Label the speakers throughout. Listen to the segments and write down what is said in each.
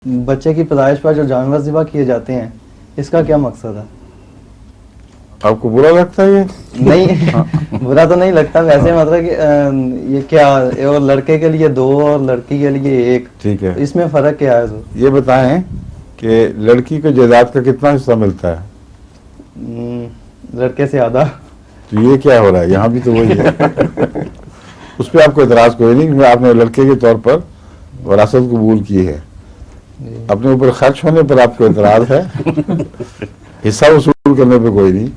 Speaker 1: बच्चे की पैदाइश पर जो जानवर ज़िबा किए जाते हैं, इसका क्या मकसद है?
Speaker 2: आपको बुरा लगता है ये?
Speaker 1: नहीं बुरा तो नहीं लगता, वैसे मतलब कि ये क्या, और लड़के के लिए 2 और लड़की के लिए 1,
Speaker 2: ठीक है,
Speaker 1: इसमें फ़र्क क्या है? तो
Speaker 2: ये बताएं कि लड़की को जायदाद का कितना हिस्सा मिलता है?
Speaker 1: लड़के से आधा।
Speaker 2: तो ये क्या हो रहा है? यहाँ भी तो वही है। उस पर आपको एतराज़ कोई नहीं कि आपने लड़के के तौर पर वरासत कबूल की है, अपने ऊपर खर्च होने पर आपको एतराज़ है, हिस्सा वसूल करने पर कोई नहीं।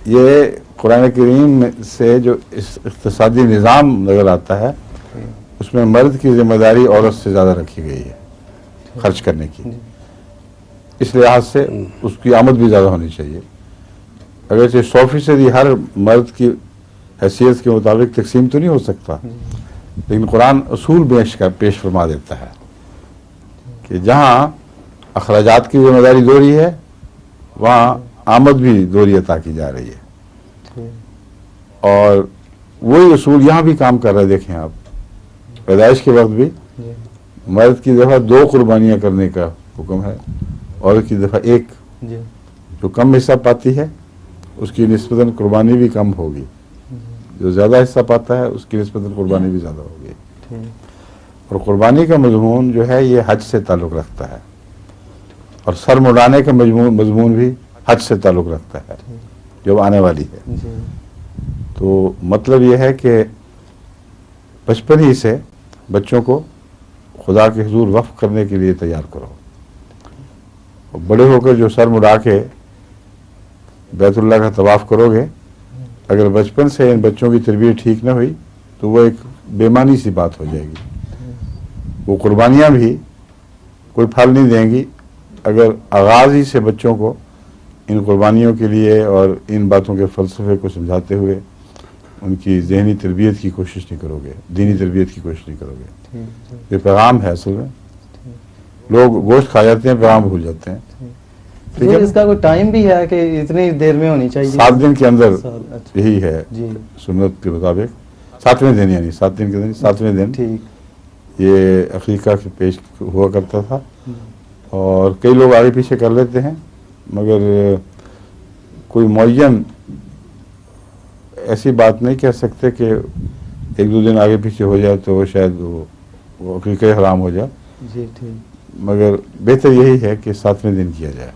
Speaker 2: ये कुरान करीम से जो इस इक़्तिसादी निज़ाम नज़र आता है, उसमें मर्द की जिम्मेदारी औरत से ज़्यादा रखी गई है खर्च करने की। इस लिहाज से उसकी आमद भी ज़्यादा होनी चाहिए। अगर से 100% हर मर्द की हैसियत के मुताबिक तकसीम तो नहीं हो सकता, लेकिन कुरान असूल पेश फरमा देता है कि जहाँ अखराजात की जिम्मेदारी दोहरी है, वहाँ आमद भी दोहरी अता की जा रही है। और वही असूल यहाँ भी काम कर रहे हैं। देखें आप, पैदाइश के वक्त भी मर्द की दफ़ा 2 कुर्बानियाँ करने का हुक्म है, औरत की दफ़ा 1। जो कम हिस्सा पाती है उसकी निस्बतन कुर्बानी भी कम होगी, जो ज़्यादा हिस्सा पाता है उसकी निस्बतन कुर्बानी भी ज़्यादा होगी। और कुर्बानी का मजमून जो है ये हज से ताल्लुक़ रखता है, और सर मुड़ाने का मजमून भी हज से ताल्लुक़ रखता है जो आने वाली है। तो मतलब ये है कि बचपन ही से बच्चों को खुदा के हुजूर वफ़ करने के लिए तैयार करो। और बड़े होकर जो सर मुड़ा के बैतुल्लाह का तवाफ़ करोगे, अगर बचपन से इन बच्चों की तरबियत ठीक न हुई तो वो एक बेमानी सी बात हो जाएगी। वो कुर्बानियाँ भी कोई फल नहीं देंगी अगर आगाज़ ही से बच्चों को इन कुर्बानियों के लिए और इन बातों के फ़लसफ़े को समझाते हुए उनकी ज़हनी तरबियत की कोशिश नहीं करोगे, दीनी तरबियत की कोशिश नहीं करोगे। ये पैगाम है असल में। लोग गोश्त खा जाते हैं, पैगाम भूल जाते हैं।
Speaker 1: ठीक है, इसका कोई टाइम भी है कि इतनी देर में होनी चाहिए?
Speaker 2: 7 दिन के अंदर
Speaker 1: अच्छा।
Speaker 2: यही है सुन्नत के मुताबिक। 7वें दिन, यानी 7 दिन के दिन 7वें दिन ये अकीका के पेश हुआ करता था। और कई लोग आगे पीछे कर लेते हैं, मगर कोई मुअय्यन ऐसी बात नहीं कह सकते कि 1-2 दिन आगे पीछे हो जाए तो शायद वो अकीका हराम हो जाए।
Speaker 1: जी ठीक।
Speaker 2: मगर बेहतर यही है कि 7वें दिन किया जाए।